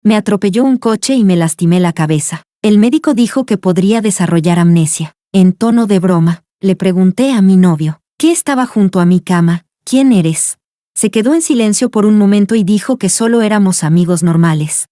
Me atropelló un coche y me lastimé la cabeza. El médico dijo que podría desarrollar amnesia. En tono de broma, le pregunté a mi novio, ¿qué estaba junto a mi cama? ¿Quién eres? Se quedó en silencio por un momento y dijo que solo éramos amigos normales.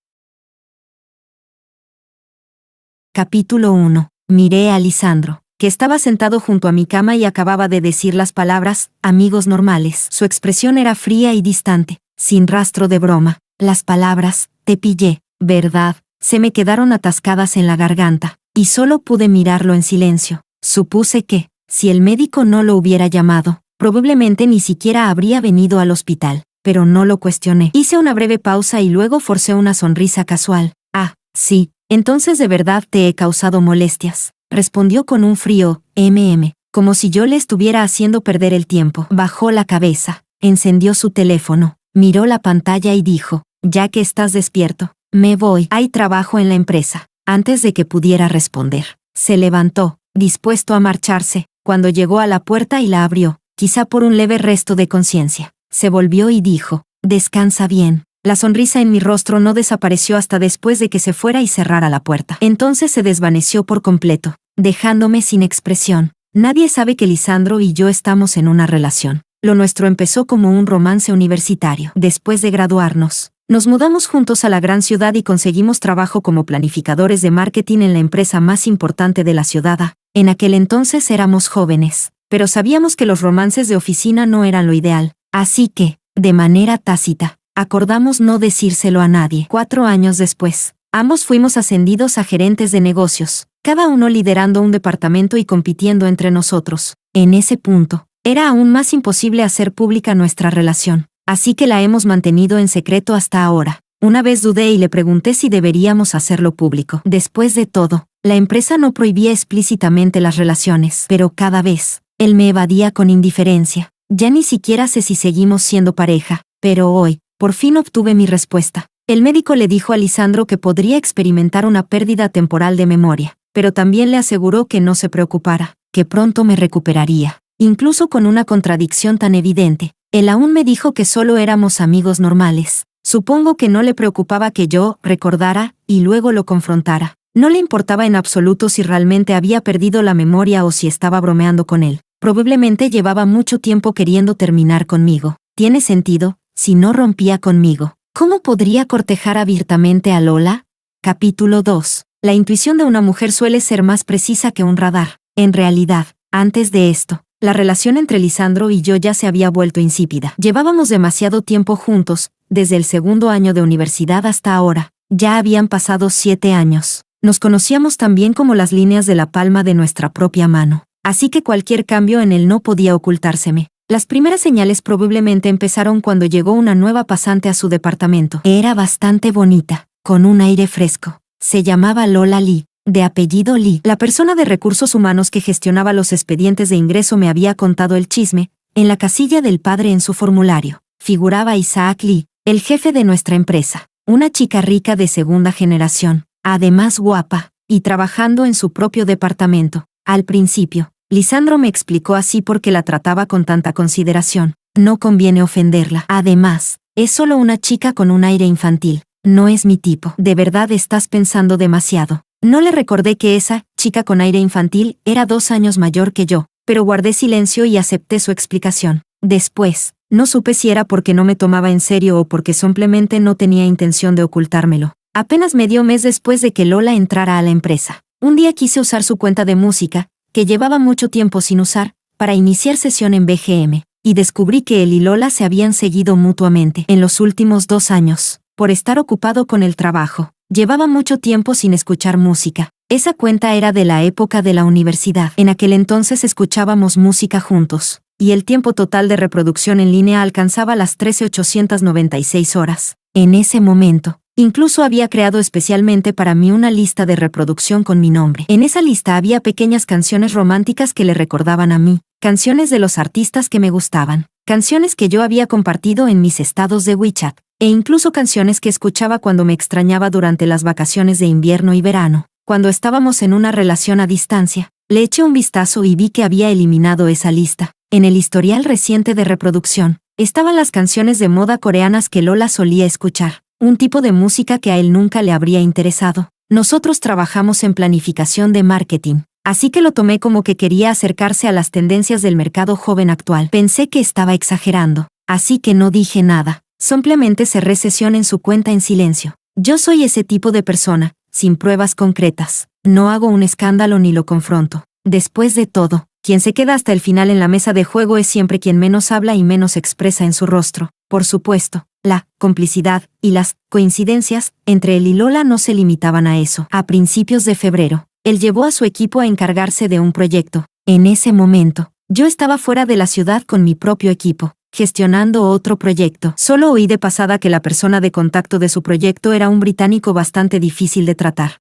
Capítulo 1. Miré a Lisandro, que estaba sentado junto a mi cama y acababa de decir las palabras, amigos normales. Su expresión era fría y distante, sin rastro de broma. Las palabras, te pillé, ¿verdad? Se me quedaron atascadas en la garganta, y solo pude mirarlo en silencio. Supuse que, si el médico no lo hubiera llamado, probablemente ni siquiera habría venido al hospital, pero no lo cuestioné. Hice una breve pausa y luego forcé una sonrisa casual. Ah, sí, entonces de verdad te he causado molestias, respondió con un frío, como si yo le estuviera haciendo perder el tiempo. Bajó la cabeza, encendió su teléfono, miró la pantalla y dijo, ya que estás despierto, me voy, hay trabajo en la empresa. Antes de que pudiera responder, se levantó, dispuesto a marcharse, cuando llegó a la puerta y la abrió, quizá por un leve resto de conciencia. Se volvió y dijo, descansa bien. La sonrisa en mi rostro no desapareció hasta después de que se fuera y cerrara la puerta. Entonces se desvaneció por completo, dejándome sin expresión. Nadie sabe que Lisandro y yo estamos en una relación. Lo nuestro empezó como un romance universitario. Después de graduarnos, nos mudamos juntos a la gran ciudad y conseguimos trabajo como planificadores de marketing en la empresa más importante de la ciudad. En aquel entonces éramos jóvenes, pero sabíamos que los romances de oficina no eran lo ideal. Así que, de manera tácita, acordamos no decírselo a nadie. 4 años después, ambos fuimos ascendidos a gerentes de negocios, cada uno liderando un departamento y compitiendo entre nosotros. En ese punto, era aún más imposible hacer pública nuestra relación, así que la hemos mantenido en secreto hasta ahora. Una vez dudé y le pregunté si deberíamos hacerlo público. Después de todo, la empresa no prohibía explícitamente las relaciones, pero cada vez, él me evadía con indiferencia. Ya ni siquiera sé si seguimos siendo pareja, pero hoy, por fin obtuve mi respuesta. El médico le dijo a Lisandro que podría experimentar una pérdida temporal de memoria, pero también le aseguró que no se preocupara, que pronto me recuperaría. Incluso con una contradicción tan evidente, él aún me dijo que solo éramos amigos normales. Supongo que no le preocupaba que yo recordara y luego lo confrontara. No le importaba en absoluto si realmente había perdido la memoria o si estaba bromeando con él. Probablemente llevaba mucho tiempo queriendo terminar conmigo. Tiene sentido, si no rompía conmigo. ¿Cómo podría cortejar abiertamente a Lola? Capítulo 2. La intuición de una mujer suele ser más precisa que un radar. En realidad, antes de esto, la relación entre Lisandro y yo ya se había vuelto insípida. Llevábamos demasiado tiempo juntos, desde el segundo año de universidad hasta ahora. Ya habían pasado 7 años. Nos conocíamos tan bien como las líneas de la palma de nuestra propia mano. Así que cualquier cambio en él no podía ocultárseme. Las primeras señales probablemente empezaron cuando llegó una nueva pasante a su departamento. Era bastante bonita, con un aire fresco. Se llamaba Lola Lee, de apellido Lee. La persona de recursos humanos que gestionaba los expedientes de ingreso me había contado el chisme. En la casilla del padre en su formulario, figuraba Isaac Lee, el jefe de nuestra empresa. Una chica rica de segunda generación, además guapa, y trabajando en su propio departamento. Al principio, Lisandro me explicó así porque la trataba con tanta consideración. No conviene ofenderla. Además, es solo una chica con un aire infantil. No es mi tipo. De verdad estás pensando demasiado. No le recordé que esa chica con aire infantil era 2 años mayor que yo, pero guardé silencio y acepté su explicación. Después, no supe si era porque no me tomaba en serio o porque simplemente no tenía intención de ocultármelo. Apenas medio mes después de que Lola entrara a la empresa, un día quise usar su cuenta de música, que llevaba mucho tiempo sin usar, para iniciar sesión en BGM, y descubrí que él y Lola se habían seguido mutuamente en los últimos 2 años, por estar ocupado con el trabajo. Llevaba mucho tiempo sin escuchar música. Esa cuenta era de la época de la universidad. En aquel entonces escuchábamos música juntos, y el tiempo total de reproducción en línea alcanzaba las 13.896 horas. En ese momento, incluso había creado especialmente para mí una lista de reproducción con mi nombre. En esa lista había pequeñas canciones románticas que le recordaban a mí, canciones de los artistas que me gustaban, canciones que yo había compartido en mis estados de WeChat, e incluso canciones que escuchaba cuando me extrañaba durante las vacaciones de invierno y verano. Cuando estábamos en una relación a distancia, le eché un vistazo y vi que había eliminado esa lista. En el historial reciente de reproducción, estaban las canciones de moda coreanas que Lola solía escuchar. un tipo de música que a él nunca le habría interesado. Nosotros trabajamos en planificación de marketing, así que lo tomé como que quería acercarse a las tendencias del mercado joven actual. Pensé que estaba exagerando, así que no dije nada. Simplemente cerré sesión en su cuenta en silencio. Yo soy ese tipo de persona, sin pruebas concretas. No hago un escándalo ni lo confronto. Después de todo, quien se queda hasta el final en la mesa de juego es siempre quien menos habla y menos expresa en su rostro. Por supuesto, la complicidad y las coincidencias entre él y Lola no se limitaban a eso. A principios de febrero, él llevó a su equipo a encargarse de un proyecto. En ese momento, yo estaba fuera de la ciudad con mi propio equipo, gestionando otro proyecto. Solo oí de pasada que la persona de contacto de su proyecto era un británico bastante difícil de tratar.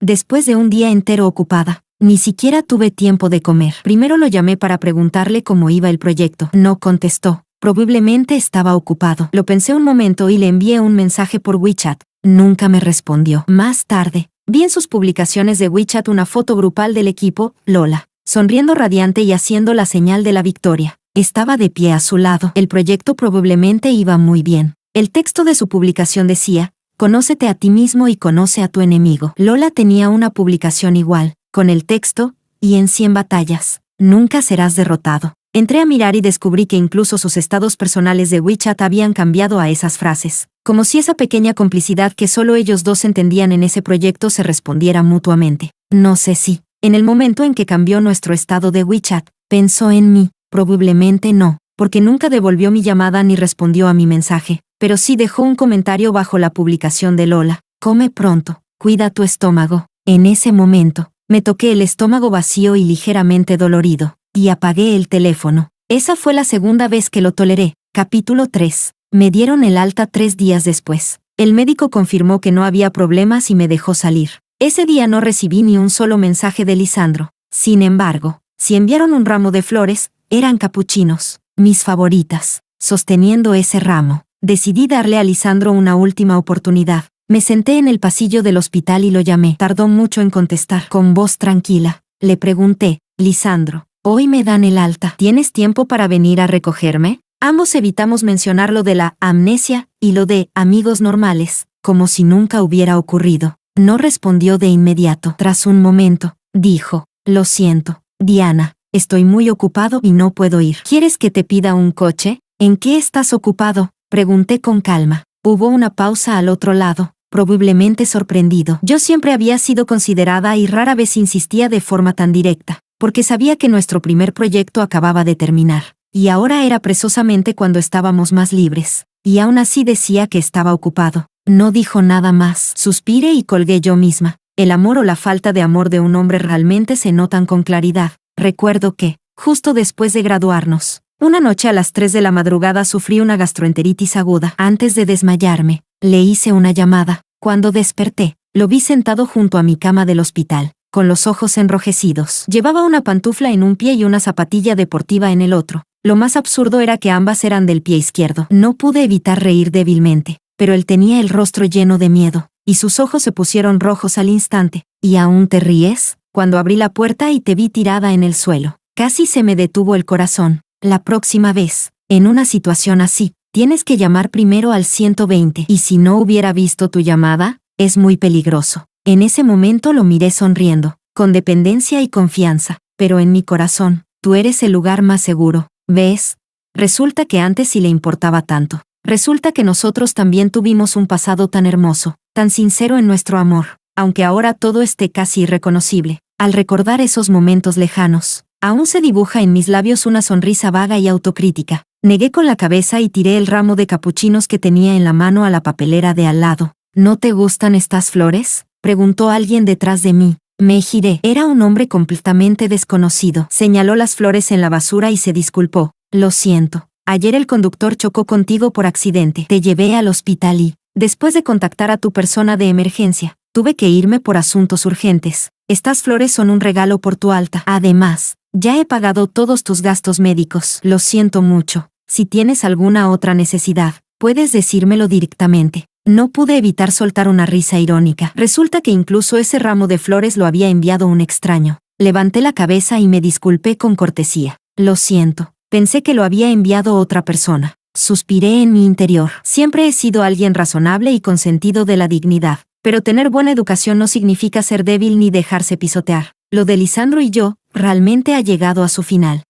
Después de un día entero ocupada, ni siquiera tuve tiempo de comer. Primero lo llamé para preguntarle cómo iba el proyecto. No contestó. Probablemente estaba ocupado. Lo pensé un momento y le envié un mensaje por WeChat. Nunca me respondió. Más tarde, vi en sus publicaciones de WeChat una foto grupal del equipo, Lola, sonriendo radiante y haciendo la señal de la victoria. Estaba de pie a su lado. El proyecto probablemente iba muy bien. El texto de su publicación decía: conócete a ti mismo y conoce a tu enemigo. Lola tenía una publicación igual, con el texto: y en 100 batallas, nunca serás derrotado. Entré a mirar y descubrí que incluso sus estados personales de WeChat habían cambiado a esas frases, como si esa pequeña complicidad que solo ellos dos entendían en ese proyecto se respondiera mutuamente. No sé si, en el momento en que cambió nuestro estado de WeChat, pensó en mí. Probablemente no, porque nunca devolvió mi llamada ni respondió a mi mensaje, pero sí dejó un comentario bajo la publicación de Lola: come pronto, cuida tu estómago. En ese momento, me toqué el estómago vacío y ligeramente dolorido, y apagué el teléfono. Esa fue la segunda vez que lo toleré. Capítulo 3. Me dieron el alta 3 días después. El médico confirmó que no había problemas y me dejó salir. Ese día no recibí ni un solo mensaje de Lisandro. Sin embargo, si enviaron un ramo de flores, eran capuchinos, mis favoritas. Sosteniendo ese ramo, decidí darle a Lisandro una última oportunidad. Me senté en el pasillo del hospital y lo llamé. Tardó mucho en contestar. Con voz tranquila, le pregunté: Lisandro, hoy me dan el alta. ¿Tienes tiempo para venir a recogerme? Ambos evitamos mencionar lo de la amnesia y lo de amigos normales, como si nunca hubiera ocurrido. No respondió de inmediato. Tras un momento, dijo: lo siento, Diana, estoy muy ocupado y no puedo ir. ¿Quieres que te pida un coche? ¿En qué estás ocupado?, pregunté con calma. Hubo una pausa al otro lado, probablemente sorprendido. Yo siempre había sido considerada y rara vez insistía de forma tan directa, porque sabía que nuestro primer proyecto acababa de terminar, y ahora era precisamente cuando estábamos más libres. Y aún así decía que estaba ocupado. No dijo nada más. Suspiré y colgué yo misma. El amor o la falta de amor de un hombre realmente se notan con claridad. Recuerdo que, justo después de graduarnos, una noche a las 3 de la madrugada sufrí una gastroenteritis aguda. Antes de desmayarme, le hice una llamada. Cuando desperté, lo vi sentado junto a mi cama del hospital, con los ojos enrojecidos. Llevaba una pantufla en un pie y una zapatilla deportiva en el otro. Lo más absurdo era que ambas eran del pie izquierdo. No pude evitar reír débilmente, pero él tenía el rostro lleno de miedo, y sus ojos se pusieron rojos al instante. ¿Y aún te ríes? Cuando abrí la puerta y te vi tirada en el suelo, casi se me detuvo el corazón. La próxima vez, en una situación así, tienes que llamar primero al 120. Y si no hubiera visto tu llamada, es muy peligroso. En ese momento lo miré sonriendo, con dependencia y confianza, pero en mi corazón, tú eres el lugar más seguro. ¿Ves? Resulta que antes sí le importaba tanto. Resulta que nosotros también tuvimos un pasado tan hermoso, tan sincero en nuestro amor, aunque ahora todo esté casi irreconocible. Al recordar esos momentos lejanos, aún se dibuja en mis labios una sonrisa vaga y autocrítica. Negué con la cabeza y tiré el ramo de capuchinos que tenía en la mano a la papelera de al lado. ¿No te gustan estas flores?, preguntó alguien detrás de mí. Me giré. Era un hombre completamente desconocido. Señaló las flores en la basura y se disculpó. Lo siento. Ayer el conductor chocó contigo por accidente. Te llevé al hospital y, después de contactar a tu persona de emergencia, tuve que irme por asuntos urgentes. Estas flores son un regalo por tu alta. Además, ya he pagado todos tus gastos médicos. Lo siento mucho. Si tienes alguna otra necesidad, puedes decírmelo directamente. No pude evitar soltar una risa irónica. Resulta que incluso ese ramo de flores lo había enviado un extraño. Levanté la cabeza y me disculpé con cortesía. Lo siento. Pensé que lo había enviado otra persona. Suspiré en mi interior. Siempre he sido alguien razonable y con sentido de la dignidad. Pero tener buena educación no significa ser débil ni dejarse pisotear. Lo de Lisandro y yo, realmente ha llegado a su final.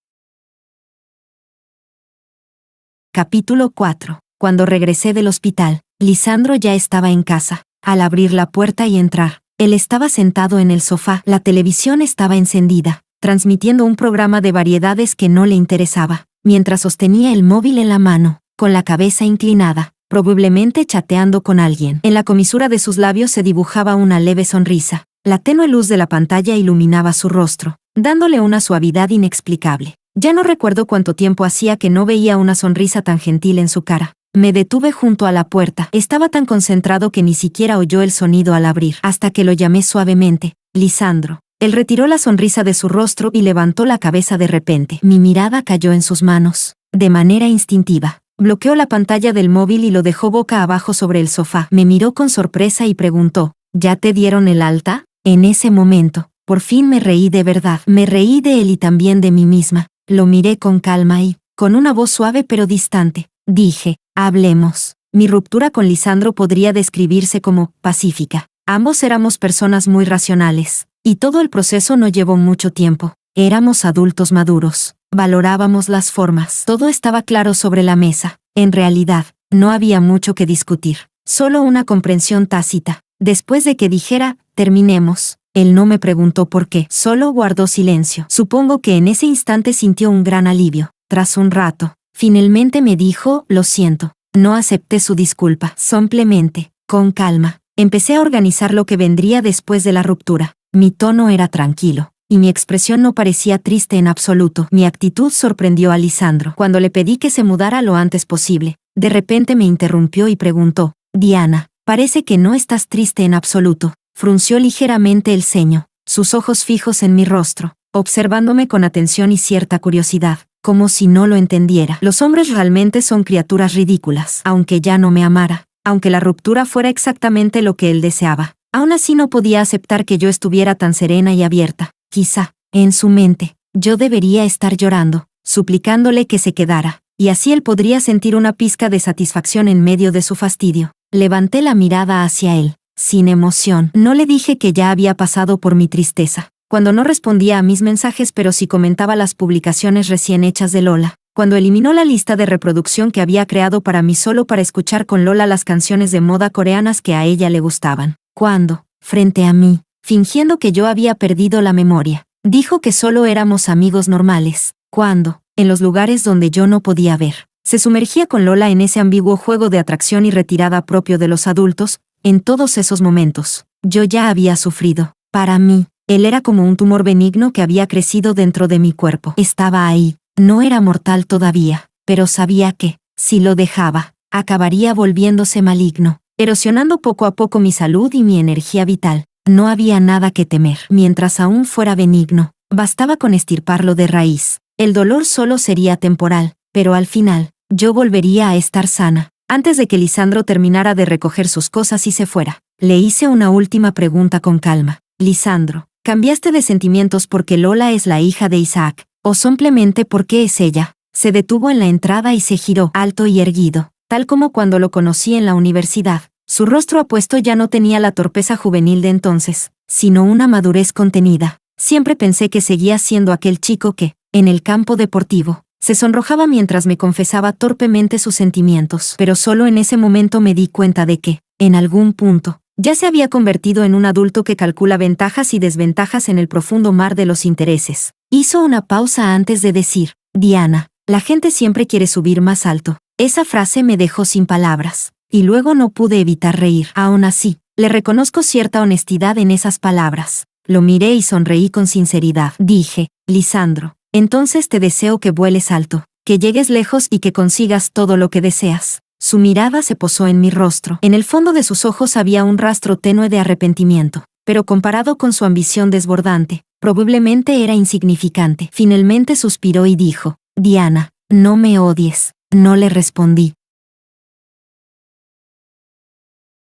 Capítulo 4. Cuando regresé del hospital, Lisandro ya estaba en casa. Al abrir la puerta y entrar, él estaba sentado en el sofá. La televisión estaba encendida, transmitiendo un programa de variedades que no le interesaba, mientras sostenía el móvil en la mano, con la cabeza inclinada, probablemente chateando con alguien. En la comisura de sus labios se dibujaba una leve sonrisa. La tenue luz de la pantalla iluminaba su rostro, dándole una suavidad inexplicable. Ya no recuerdo cuánto tiempo hacía que no veía una sonrisa tan gentil en su cara. Me detuve junto a la puerta. Estaba tan concentrado que ni siquiera oyó el sonido al abrir, hasta que lo llamé suavemente. Lisandro. Él retiró la sonrisa de su rostro y levantó la cabeza de repente. Mi mirada cayó en sus manos. De manera instintiva, bloqueó la pantalla del móvil y lo dejó boca abajo sobre el sofá. Me miró con sorpresa y preguntó, ¿ya te dieron el alta? En ese momento, por fin me reí de verdad. Me reí de él y también de mí misma. Lo miré con calma y, con una voz suave pero distante, dije, hablemos. Mi ruptura con Lisandro podría describirse como pacífica. Ambos éramos personas muy racionales, y todo el proceso no llevó mucho tiempo. Éramos adultos maduros. Valorábamos las formas. Todo estaba claro sobre la mesa. En realidad, no había mucho que discutir. Solo una comprensión tácita. Después de que dijera, terminemos, él no me preguntó por qué. Solo guardó silencio. Supongo que en ese instante sintió un gran alivio. Tras un rato, finalmente me dijo, lo siento. No acepté su disculpa. Simplemente, con calma, empecé a organizar lo que vendría después de la ruptura. Mi tono era tranquilo, y mi expresión no parecía triste en absoluto. Mi actitud sorprendió a Lisandro. Cuando le pedí que se mudara lo antes posible, de repente me interrumpió y preguntó, Diana, parece que no estás triste en absoluto. Frunció ligeramente el ceño, sus ojos fijos en mi rostro, observándome con atención y cierta curiosidad, como si no lo entendiera. Los hombres realmente son criaturas ridículas. Aunque ya no me amara, aunque la ruptura fuera exactamente lo que él deseaba, aún así no podía aceptar que yo estuviera tan serena y abierta. Quizá, en su mente, yo debería estar llorando, suplicándole que se quedara, y así él podría sentir una pizca de satisfacción en medio de su fastidio. Levanté la mirada hacia él, sin emoción. No le dije que ya había pasado por mi tristeza, cuando no respondía a mis mensajes pero sí comentaba las publicaciones recién hechas de Lola, cuando eliminó la lista de reproducción que había creado para mí solo para escuchar con Lola las canciones de moda coreanas que a ella le gustaban, cuando, frente a mí, fingiendo que yo había perdido la memoria, dijo que solo éramos amigos normales, cuando, en los lugares donde yo no podía ver, se sumergía con Lola en ese ambiguo juego de atracción y retirada propio de los adultos. En todos esos momentos, yo ya había sufrido. Para mí, él era como un tumor benigno que había crecido dentro de mi cuerpo. Estaba ahí, no era mortal todavía, pero sabía que, si lo dejaba, acabaría volviéndose maligno, erosionando poco a poco mi salud y mi energía vital. No había nada que temer. Mientras aún fuera benigno, bastaba con extirparlo de raíz. El dolor solo sería temporal, pero al final, yo volvería a estar sana. Antes de que Lisandro terminara de recoger sus cosas y se fuera, le hice una última pregunta con calma. Lisandro, ¿cambiaste de sentimientos porque Lola es la hija de Isaac, o simplemente porque es ella? Se detuvo en la entrada y se giró, alto y erguido, tal como cuando lo conocí en la universidad. Su rostro apuesto ya no tenía la torpeza juvenil de entonces, sino una madurez contenida. Siempre pensé que seguía siendo aquel chico que, en el campo deportivo, se sonrojaba mientras me confesaba torpemente sus sentimientos, pero solo en ese momento me di cuenta de que, en algún punto, ya se había convertido en un adulto que calcula ventajas y desventajas en el profundo mar de los intereses. Hizo una pausa antes de decir, Diana, la gente siempre quiere subir más alto. Esa frase me dejó sin palabras, y luego no pude evitar reír. Aún así, le reconozco cierta honestidad en esas palabras. Lo miré y sonreí con sinceridad. Dije, Lisandro, entonces te deseo que vueles alto, que llegues lejos y que consigas todo lo que deseas. Su mirada se posó en mi rostro. En el fondo de sus ojos había un rastro tenue de arrepentimiento, pero comparado con su ambición desbordante, probablemente era insignificante. Finalmente suspiró y dijo, Diana, no me odies. No le respondí.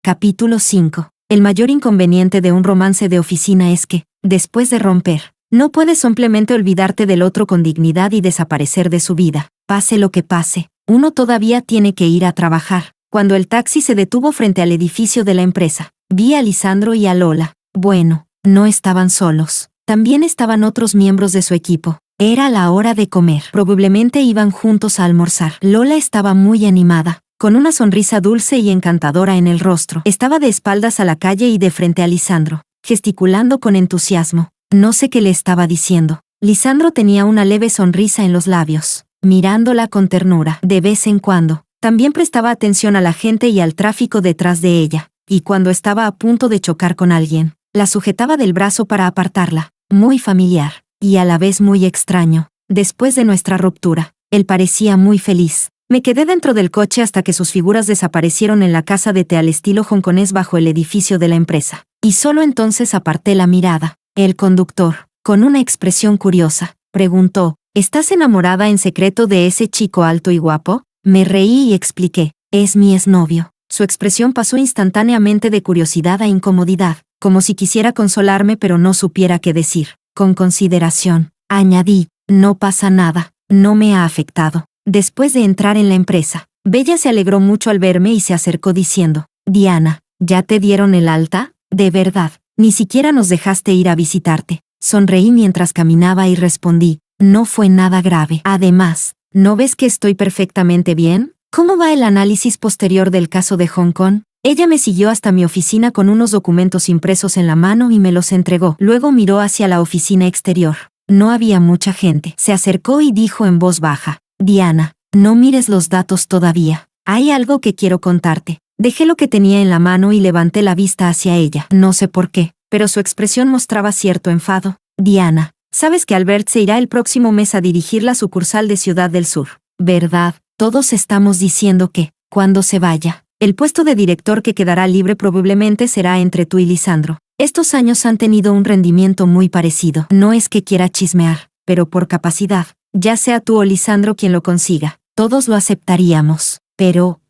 Capítulo 5. El mayor inconveniente de un romance de oficina es que, después de romper, no puedes simplemente olvidarte del otro con dignidad y desaparecer de su vida. Pase lo que pase, Uno todavía tiene que ir a trabajar. Cuando el taxi se detuvo frente al edificio de la empresa, vi a Lisandro y a Lola. Bueno, no estaban solos. También estaban otros miembros de su equipo. Era la hora de comer. Probablemente iban juntos a almorzar. Lola estaba muy animada, con una sonrisa dulce y encantadora en el rostro. Estaba de espaldas a la calle y de frente a Lisandro, gesticulando con entusiasmo. No sé qué le estaba diciendo. Lisandro tenía una leve sonrisa en los labios, mirándola con ternura. De vez en cuando, también prestaba atención a la gente y al tráfico detrás de ella, y cuando estaba a punto de chocar con alguien, la sujetaba del brazo para apartarla. Muy familiar, y a la vez muy extraño. Después de nuestra ruptura, él parecía muy feliz. Me quedé dentro del coche hasta que sus figuras desaparecieron en la casa de té al estilo hongkonés bajo el edificio de la empresa, y solo entonces aparté la mirada. El conductor, con una expresión curiosa, preguntó: ¿Estás enamorada en secreto de ese chico alto y guapo? Me reí y expliqué: es mi exnovio. Su expresión pasó instantáneamente de curiosidad a incomodidad, como si quisiera consolarme pero no supiera qué decir. Con consideración, añadí: no pasa nada, no me ha afectado. Después de entrar en la empresa, Bella se alegró mucho al verme y se acercó diciendo: Diana, ¿ya te dieron el alta? De verdad, ni siquiera nos dejaste ir a visitarte. Sonreí mientras caminaba y respondí: no fue nada grave. Además, ¿no ves que estoy perfectamente bien? ¿Cómo va el análisis posterior del caso de Hong Kong? Ella me siguió hasta mi oficina con unos documentos impresos en la mano y me los entregó. Luego miró hacia la oficina exterior. No había mucha gente. Se acercó y dijo en voz baja: Diana, no mires los datos todavía. Hay algo que quiero contarte. Dejé lo que tenía en la mano y levanté la vista hacia ella. No sé por qué, pero su expresión mostraba cierto enfado. Diana, sabes que Albert se irá el próximo mes a dirigir la sucursal de Ciudad del Sur, ¿verdad? Todos estamos diciendo que, cuando se vaya, el puesto de director que quedará libre probablemente será entre tú y Lisandro. Estos años han tenido un rendimiento muy parecido. No es que quiera chismear, pero por capacidad, ya sea tú o Lisandro quien lo consiga, todos lo aceptaríamos. Pero,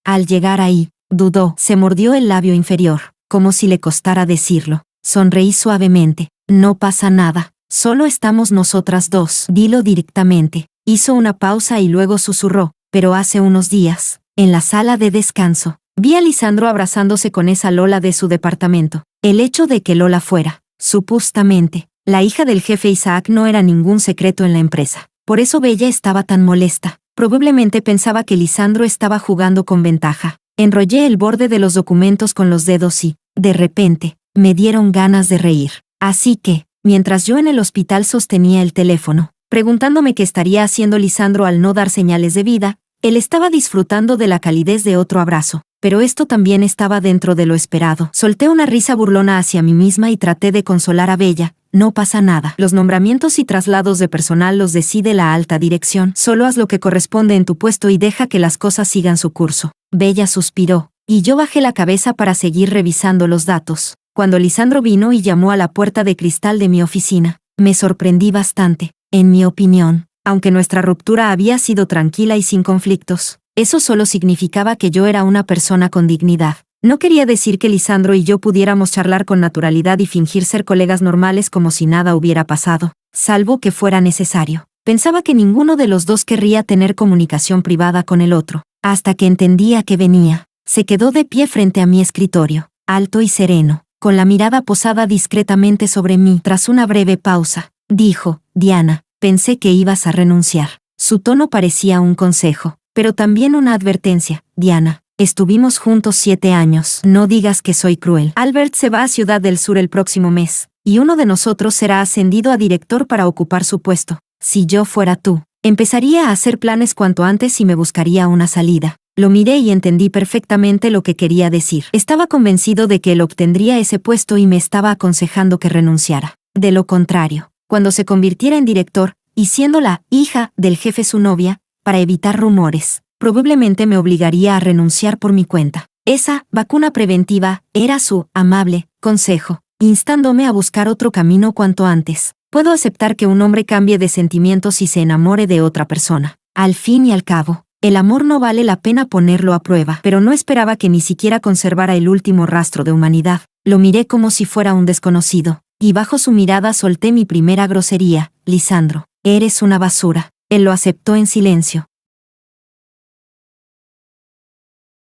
al llegar ahí, dudó, se mordió el labio inferior, como si le costara decirlo. Sonreí suavemente. No pasa nada, solo estamos nosotras dos. Dilo directamente. Hizo una pausa y luego susurró: pero hace unos días, en la sala de descanso, vi a Lisandro abrazándose con esa Lola de su departamento. El hecho de que Lola fuera, supuestamente, la hija del jefe Isaac no era ningún secreto en la empresa. Por eso Bella estaba tan molesta. Probablemente pensaba que Lisandro estaba jugando con ventaja. Enrollé el borde de los documentos con los dedos y, de repente, me dieron ganas de reír. Así que, mientras yo en el hospital sostenía el teléfono, preguntándome qué estaría haciendo Lisandro al no dar señales de vida, él estaba disfrutando de la calidez de otro abrazo. Pero esto también estaba dentro de lo esperado. Solté una risa burlona hacia mí misma y traté de consolar a Bella. No pasa nada. Los nombramientos y traslados de personal los decide la alta dirección. Solo haz lo que corresponde en tu puesto y deja que las cosas sigan su curso. Bella suspiró, y yo bajé la cabeza para seguir revisando los datos. Cuando Lisandro vino y llamó a la puerta de cristal de mi oficina, me sorprendí bastante. En mi opinión, aunque nuestra ruptura había sido tranquila y sin conflictos, eso solo significaba que yo era una persona con dignidad. No quería decir que Lisandro y yo pudiéramos charlar con naturalidad y fingir ser colegas normales como si nada hubiera pasado, salvo que fuera necesario. Pensaba que ninguno de los dos querría tener comunicación privada con el otro, hasta que entendía que venía. Se quedó de pie frente a mi escritorio, alto y sereno, con la mirada posada discretamente sobre mí. Tras una breve pausa, dijo: Diana, pensé que ibas a renunciar. Su tono parecía un consejo, pero también una advertencia. Diana, estuvimos juntos 7 años. No digas que soy cruel. Albert se va a Ciudad del Sur el próximo mes, y uno de nosotros será ascendido a director para ocupar su puesto. Si yo fuera tú, empezaría a hacer planes cuanto antes y me buscaría una salida. Lo miré y entendí perfectamente lo que quería decir. Estaba convencido de que él obtendría ese puesto y me estaba aconsejando que renunciara. De lo contrario, cuando se convirtiera en director, y siendo la hija del jefe su novia, para evitar rumores, probablemente me obligaría a renunciar por mi cuenta. Esa vacuna preventiva era su amable consejo, instándome a buscar otro camino cuanto antes. Puedo aceptar que un hombre cambie de sentimientos y se enamore de otra persona. Al fin y al cabo, el amor no vale la pena ponerlo a prueba, pero no esperaba que ni siquiera conservara el último rastro de humanidad. Lo miré como si fuera un desconocido, y bajo su mirada solté mi primera grosería: Lisandro, eres una basura. Él lo aceptó en silencio.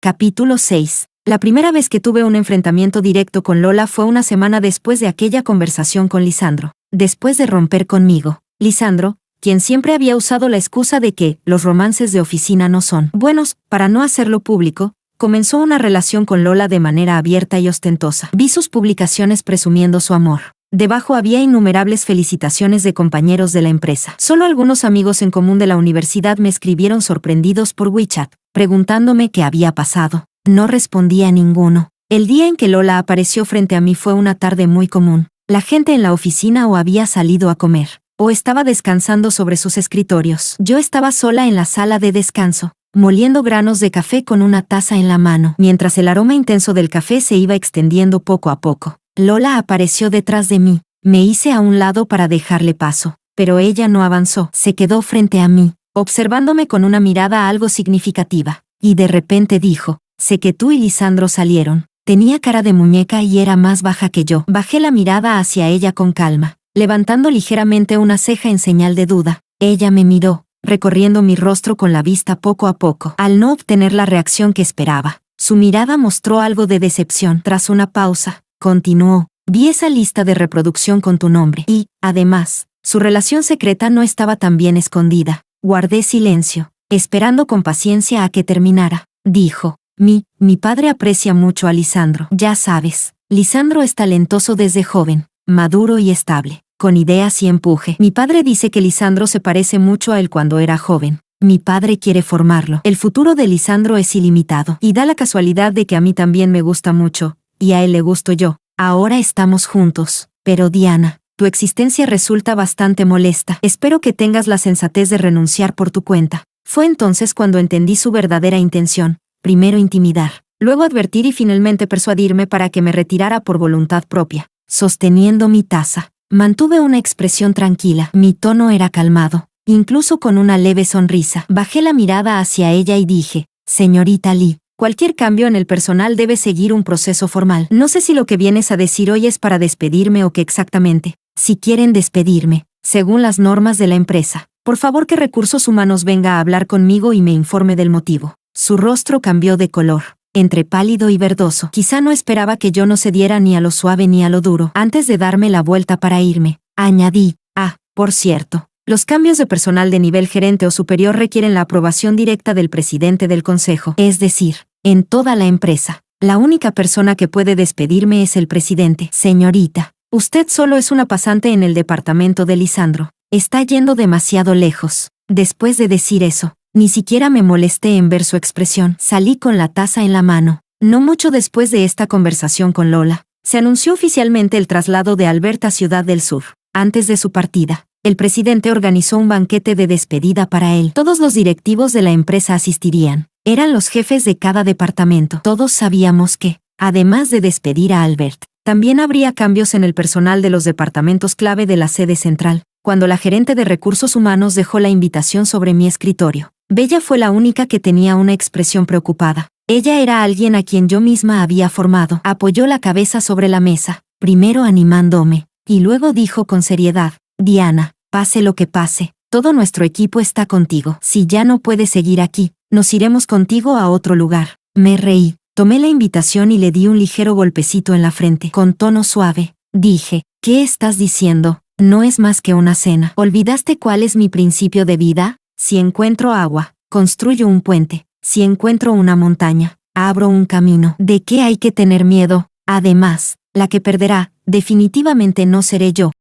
Capítulo 6. La primera vez que tuve un enfrentamiento directo con Lola fue una semana después de aquella conversación con Lisandro. Después de romper conmigo, Lisandro, quien siempre había usado la excusa de que los romances de oficina no son buenos para no hacerlo público, comenzó una relación con Lola de manera abierta y ostentosa. Vi sus publicaciones presumiendo su amor. Debajo había innumerables felicitaciones de compañeros de la empresa. Solo algunos amigos en común de la universidad me escribieron sorprendidos por WeChat, preguntándome qué había pasado. No respondí a ninguno. El día en que Lola apareció frente a mí fue una tarde muy común. La gente en la oficina o había salido a comer, o estaba descansando sobre sus escritorios. Yo estaba sola en la sala de descanso, moliendo granos de café con una taza en la mano, mientras el aroma intenso del café se iba extendiendo poco a poco. Lola apareció detrás de mí. Me hice a un lado para dejarle paso, pero ella no avanzó. Se quedó frente a mí, observándome con una mirada algo significativa, y de repente dijo: «Sé que tú y Lisandro salieron». Tenía cara de muñeca y era más baja que yo. Bajé la mirada hacia ella con calma, levantando ligeramente una ceja en señal de duda. Ella me miró, recorriendo mi rostro con la vista poco a poco. Al no obtener la reacción que esperaba, su mirada mostró algo de decepción. Tras una pausa, continuó: «Vi esa lista de reproducción con tu nombre. Y, además, su relación secreta no estaba tan bien escondida». Guardé silencio, esperando con paciencia a que terminara. Dijo: Mi padre aprecia mucho a Lisandro. Ya sabes, Lisandro es talentoso desde joven, maduro y estable, con ideas y empuje. Mi padre dice que Lisandro se parece mucho a él cuando era joven. Mi padre quiere formarlo. El futuro de Lisandro es ilimitado. Y da la casualidad de que a mí también me gusta mucho, y a él le gusto yo. Ahora estamos juntos. Pero Diana, tu existencia resulta bastante molesta. Espero que tengas la sensatez de renunciar por tu cuenta». Fue entonces cuando entendí su verdadera intención. Primero intimidar, luego advertir y finalmente persuadirme para que me retirara por voluntad propia. Sosteniendo mi taza, mantuve una expresión tranquila. Mi tono era calmado, incluso con una leve sonrisa. Bajé la mirada hacia ella y dije: «Señorita Lee, cualquier cambio en el personal debe seguir un proceso formal. No sé si lo que vienes a decir hoy es para despedirme o qué exactamente. Si quieren despedirme, según las normas de la empresa, por favor que Recursos Humanos venga a hablar conmigo y me informe del motivo». Su rostro cambió de color, entre pálido y verdoso. Quizá no esperaba que yo no cediera ni a lo suave ni a lo duro. Antes de darme la vuelta para irme, añadí: «Por cierto, los cambios de personal de nivel gerente o superior requieren la aprobación directa del presidente del consejo. Es decir, en toda la empresa, la única persona que puede despedirme es el presidente». «Señorita, usted solo es una pasante en el departamento de Lisandro. Está yendo demasiado lejos». Después de decir eso, ni siquiera me molesté en ver su expresión. Salí con la taza en la mano. No mucho después de esta conversación con Lola, se anunció oficialmente el traslado de Albert a Ciudad del Sur. Antes de su partida, el presidente organizó un banquete de despedida para él. Todos los directivos de la empresa asistirían. Eran los jefes de cada departamento. Todos sabíamos que, además de despedir a Albert, también habría cambios en el personal de los departamentos clave de la sede central. Cuando la gerente de Recursos Humanos dejó la invitación sobre mi escritorio, Bella fue la única que tenía una expresión preocupada. Ella era alguien a quien yo misma había formado. Apoyó la cabeza sobre la mesa, primero animándome, y luego dijo con seriedad: «Diana, pase lo que pase, todo nuestro equipo está contigo. Si ya no puedes seguir aquí, nos iremos contigo a otro lugar». Me reí, tomé la invitación y le di un ligero golpecito en la frente. Con tono suave, dije: «¿Qué estás diciendo? No es más que una cena. ¿Olvidaste cuál es mi principio de vida? Si encuentro agua, construyo un puente. Si encuentro una montaña, abro un camino. ¿De qué hay que tener miedo? Además, la que perderá, definitivamente no seré yo».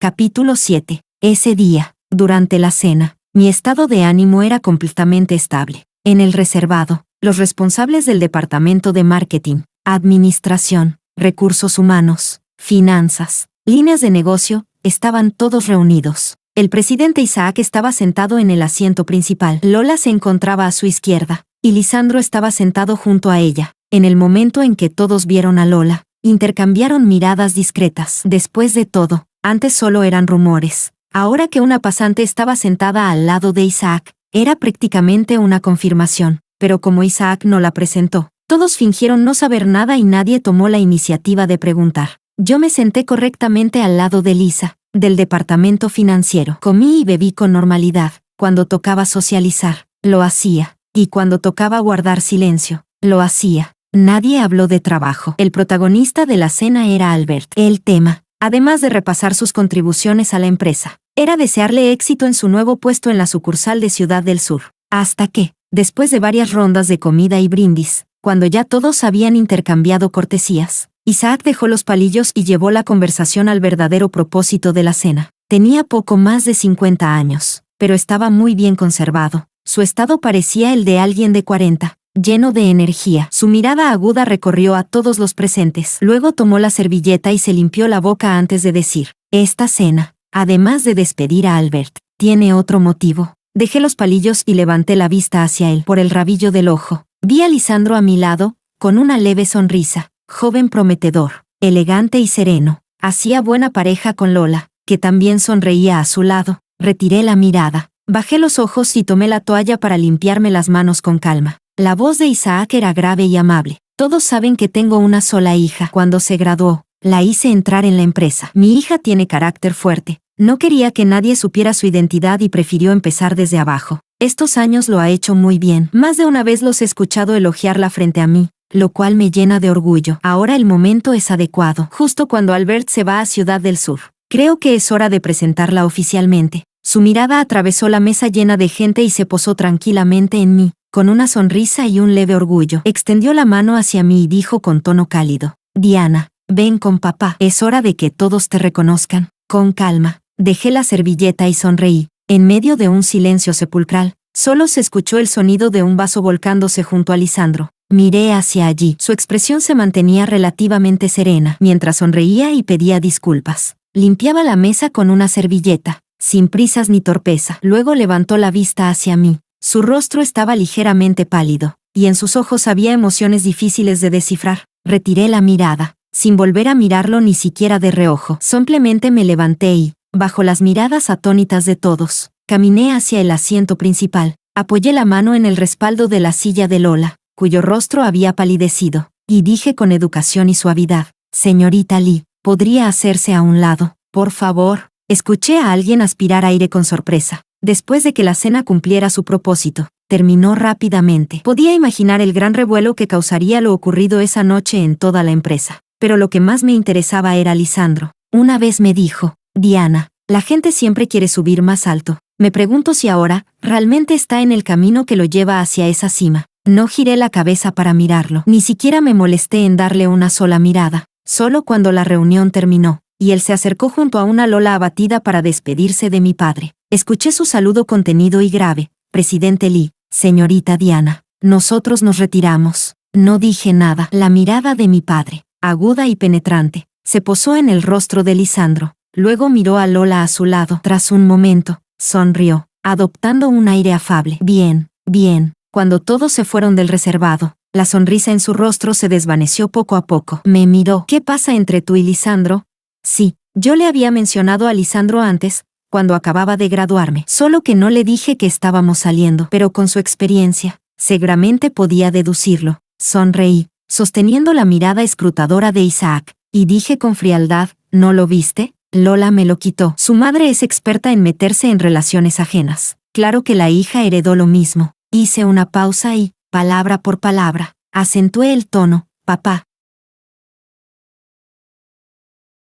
Capítulo 7. Ese día, durante la cena, mi estado de ánimo era completamente estable. En el reservado, los responsables del departamento de marketing, administración, recursos humanos, finanzas, líneas de negocio, estaban todos reunidos. El presidente Isaac estaba sentado en el asiento principal. Lola se encontraba a su izquierda, y Lisandro estaba sentado junto a ella. En el momento en que todos vieron a Lola, intercambiaron miradas discretas. Después de todo, antes solo eran rumores. Ahora que una pasante estaba sentada al lado de Isaac, era prácticamente una confirmación. Pero como Isaac no la presentó, todos fingieron no saber nada y nadie tomó la iniciativa de preguntar. Yo me senté correctamente al lado de Lisa, del departamento financiero. Comí y bebí con normalidad. Cuando tocaba socializar, lo hacía, y cuando tocaba guardar silencio, lo hacía. Nadie habló de trabajo. El protagonista de la cena era Albert. El tema, además de repasar sus contribuciones a la empresa, era desearle éxito en su nuevo puesto en la sucursal de Ciudad del Sur. Hasta que, después de varias rondas de comida y brindis, cuando ya todos habían intercambiado cortesías, Isaac dejó los palillos y llevó la conversación al verdadero propósito de la cena. Tenía poco más de 50 años, pero estaba muy bien conservado. Su estado parecía el de alguien de 40. Lleno de energía, su mirada aguda recorrió a todos los presentes. Luego tomó la servilleta y se limpió la boca antes de decir: esta cena, además de despedir a Albert, tiene otro motivo. Dejé los palillos y levanté la vista hacia él. Por el rabillo del ojo, vi a Lisandro a mi lado, con una leve sonrisa, joven prometedor, elegante y sereno. Hacía buena pareja con Lola, que también sonreía a su lado. Retiré la mirada, bajé los ojos y tomé la toalla para limpiarme las manos con calma. La voz de Isaac era grave y amable. Todos saben que tengo una sola hija. Cuando se graduó, la hice entrar en la empresa. Mi hija tiene carácter fuerte. No quería que nadie supiera su identidad y prefirió empezar desde abajo. Estos años lo ha hecho muy bien. Más de una vez los he escuchado elogiarla frente a mí, lo cual me llena de orgullo. Ahora el momento es adecuado, justo cuando Albert se va a Ciudad del Sur. Creo que es hora de presentarla oficialmente. Su mirada atravesó la mesa llena de gente y se posó tranquilamente en mí. Con una sonrisa y un leve orgullo, extendió la mano hacia mí y dijo con tono cálido: Diana, ven con papá. Es hora de que todos te reconozcan. Con calma, dejé la servilleta y sonreí. En medio de un silencio sepulcral, solo se escuchó el sonido de un vaso volcándose junto a Lisandro. Miré hacia allí. Su expresión se mantenía relativamente serena, mientras sonreía y pedía disculpas. Limpiaba la mesa con una servilleta, sin prisas ni torpeza. Luego levantó la vista hacia mí. Su rostro estaba ligeramente pálido, y en sus ojos había emociones difíciles de descifrar. Retiré la mirada, sin volver a mirarlo ni siquiera de reojo. Simplemente me levanté y, bajo las miradas atónitas de todos, caminé hacia el asiento principal. Apoyé la mano en el respaldo de la silla de Lola, cuyo rostro había palidecido, y dije con educación y suavidad: señorita Lee, ¿podría hacerse a un lado, por favor? Escuché a alguien aspirar aire con sorpresa. Después de que la cena cumpliera su propósito, terminó rápidamente. Podía imaginar el gran revuelo que causaría lo ocurrido esa noche en toda la empresa. Pero lo que más me interesaba era Lisandro. Una vez me dijo: Diana, la gente siempre quiere subir más alto. Me pregunto si ahora, realmente está en el camino que lo lleva hacia esa cima. No giré la cabeza para mirarlo. Ni siquiera me molesté en darle una sola mirada. Solo cuando la reunión terminó, y él se acercó junto a una Lola abatida para despedirse de mi padre. Escuché su saludo contenido y grave: Presidente Lee, señorita Diana, nosotros nos retiramos. No dije nada. La mirada de mi padre, aguda y penetrante, se posó en el rostro de Lisandro. Luego miró a Lola a su lado. Tras un momento, sonrió, adoptando un aire afable. Bien, bien. Cuando todos se fueron del reservado, la sonrisa en su rostro se desvaneció poco a poco. Me miró. ¿Qué pasa entre tú y Lisandro? Sí, yo le había mencionado a Lisandro antes, cuando acababa de graduarme, solo que no le dije que estábamos saliendo, pero con su experiencia, seguramente podía deducirlo. Sonreí, sosteniendo la mirada escrutadora de Isaac, y dije con frialdad: ¿no lo viste? Lola me lo quitó. Su madre es experta en meterse en relaciones ajenas. Claro que la hija heredó lo mismo. Hice una pausa y, palabra por palabra, acentué el tono: papá.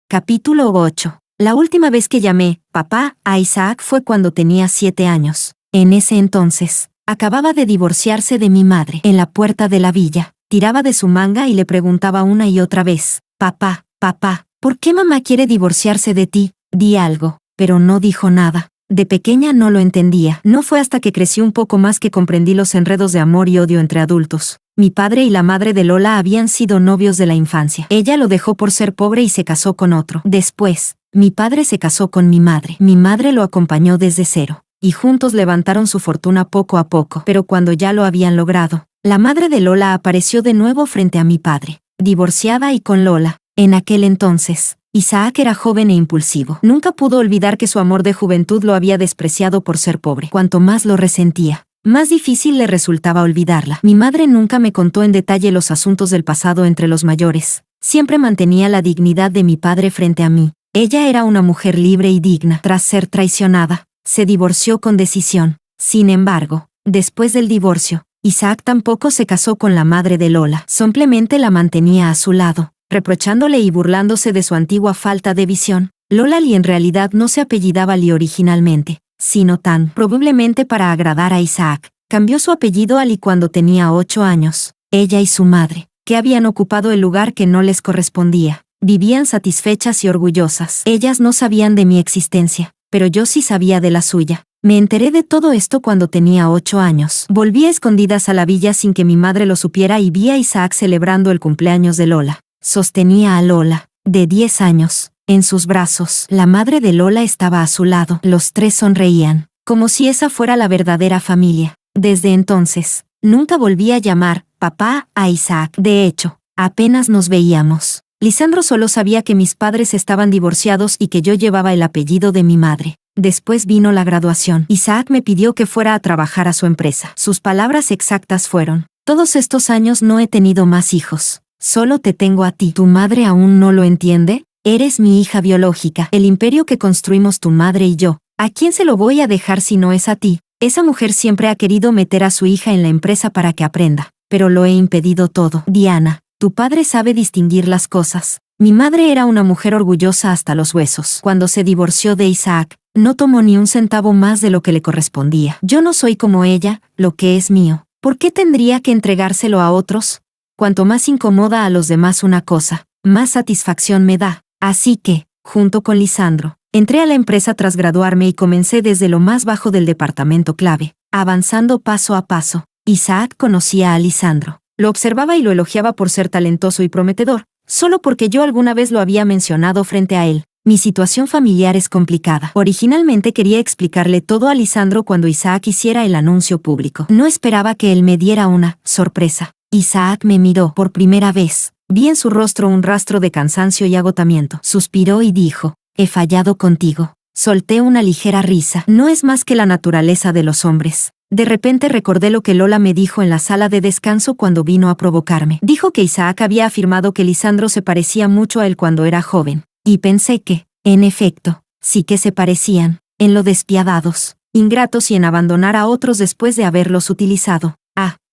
Capítulo 8. La última vez que llamé papá a Isaac fue cuando tenía 7 años. En ese entonces, acababa de divorciarse de mi madre. En la puerta de la villa, tiraba de su manga y le preguntaba una y otra vez: papá, papá, ¿por qué mamá quiere divorciarse de ti? Di algo, pero no dijo nada. De pequeña no lo entendía. No fue hasta que crecí un poco más que comprendí los enredos de amor y odio entre adultos. Mi padre y la madre de Lola habían sido novios de la infancia. Ella lo dejó por ser pobre y se casó con otro. Después, mi padre se casó con mi madre. Mi madre lo acompañó desde cero, y juntos levantaron su fortuna poco a poco. Pero cuando ya lo habían logrado, la madre de Lola apareció de nuevo frente a mi padre, divorciada y con Lola. En aquel entonces, Isaac era joven e impulsivo. Nunca pudo olvidar que su amor de juventud lo había despreciado por ser pobre. Cuanto más lo resentía, más difícil le resultaba olvidarla. Mi madre nunca me contó en detalle los asuntos del pasado entre los mayores. Siempre mantenía la dignidad de mi padre frente a mí. Ella era una mujer libre y digna. Tras ser traicionada, se divorció con decisión. Sin embargo, después del divorcio, Isaac tampoco se casó con la madre de Lola, simplemente la mantenía a su lado, reprochándole y burlándose de su antigua falta de visión. Lola Lee en realidad no se apellidaba Lee originalmente, sino Tan, probablemente para agradar a Isaac. Cambió su apellido a Lee cuando tenía 8 años. Ella y su madre, que habían ocupado el lugar que no les correspondía, vivían satisfechas y orgullosas. Ellas no sabían de mi existencia, pero yo sí sabía de la suya. Me enteré de todo esto cuando tenía 8 años. Volví a escondidas a la villa sin que mi madre lo supiera y vi a Isaac celebrando el cumpleaños de Lola. Sostenía a Lola, de 10 años, en sus brazos. La madre de Lola estaba a su lado. Los tres sonreían, como si esa fuera la verdadera familia. Desde entonces, nunca volví a llamar papá a Isaac. De hecho, apenas nos veíamos. Lisandro solo sabía que mis padres estaban divorciados y que yo llevaba el apellido de mi madre. Después vino la graduación. Isaac me pidió que fuera a trabajar a su empresa. Sus palabras exactas fueron: todos estos años no he tenido más hijos. Solo te tengo a ti. ¿Tu madre aún no lo entiende? Eres mi hija biológica. El imperio que construimos tu madre y yo. ¿A quién se lo voy a dejar si no es a ti? Esa mujer siempre ha querido meter a su hija en la empresa para que aprenda, pero lo he impedido todo. Diana, tu padre sabe distinguir las cosas. Mi madre era una mujer orgullosa hasta los huesos. Cuando se divorció de Isaac, no tomó ni un centavo más de lo que le correspondía. Yo no soy como ella, lo que es mío. ¿Por qué tendría que entregárselo a otros? Cuanto más incomoda a los demás una cosa, más satisfacción me da. Así que, junto con Lisandro, entré a la empresa tras graduarme y comencé desde lo más bajo del departamento clave, avanzando paso a paso. Isaac conocía a Lisandro. Lo observaba y lo elogiaba por ser talentoso y prometedor, solo porque yo alguna vez lo había mencionado frente a él. Mi situación familiar es complicada. Originalmente quería explicarle todo a Lisandro cuando Isaac hiciera el anuncio público. No esperaba que él me diera una sorpresa. Isaac me miró por primera vez. Vi en su rostro un rastro de cansancio y agotamiento. Suspiró y dijo: he fallado contigo. Solté una ligera risa. No es más que la naturaleza de los hombres. De repente recordé lo que Lola me dijo en la sala de descanso cuando vino a provocarme. Dijo que Isaac había afirmado que Lisandro se parecía mucho a él cuando era joven. Y pensé que, en efecto, sí que se parecían, en lo despiadados, ingratos y en abandonar a otros después de haberlos utilizado.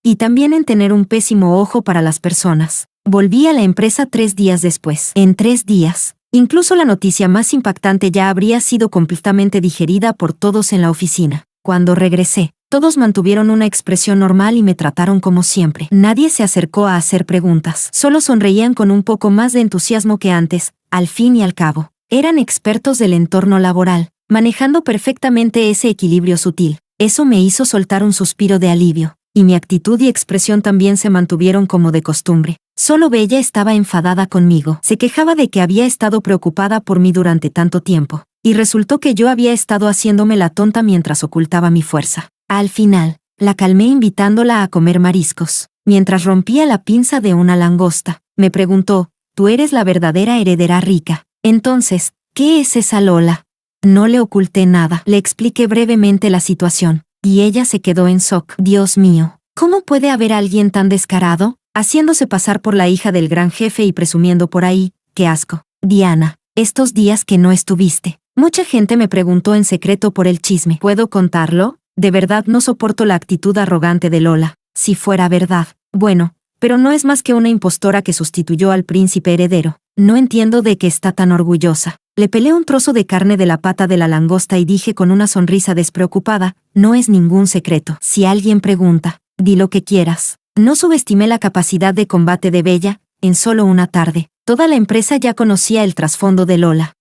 Y también en tener un pésimo ojo para las personas. Volví a la empresa 3 días después. En 3 días, incluso la noticia más impactante ya habría sido completamente digerida por todos en la oficina. Cuando regresé, todos mantuvieron una expresión normal y me trataron como siempre. Nadie se acercó a hacer preguntas. Solo sonreían con un poco más de entusiasmo que antes. Al fin y al cabo, eran expertos del entorno laboral, manejando perfectamente ese equilibrio sutil. Eso me hizo soltar un suspiro de alivio. Y mi actitud y expresión también se mantuvieron como de costumbre. Solo Bella estaba enfadada conmigo. Se quejaba de que había estado preocupada por mí durante tanto tiempo, y resultó que yo había estado haciéndome la tonta mientras ocultaba mi fuerza. Al final, la calmé invitándola a comer mariscos. Mientras rompía la pinza de una langosta, me preguntó: tú eres la verdadera heredera rica. Entonces, ¿qué es esa Lola? No le oculté nada. Le expliqué brevemente la situación. Y ella se quedó en shock. Dios mío, ¿cómo puede haber alguien tan descarado? Haciéndose pasar por la hija del gran jefe y presumiendo por ahí. ¡Qué asco! Diana, estos días que no estuviste, mucha gente me preguntó en secreto por el chisme. ¿Puedo contarlo? De verdad no soporto la actitud arrogante de Lola. Si fuera verdad, bueno, pero no es más que una impostora que sustituyó al príncipe heredero. No entiendo de qué está tan orgullosa. Le pelé un trozo de carne de la pata de la langosta y dije con una sonrisa despreocupada: no es ningún secreto. Si alguien pregunta, di lo que quieras. No subestimé la capacidad de combate de Bella. En solo una tarde, toda la empresa ya conocía el trasfondo de Lola.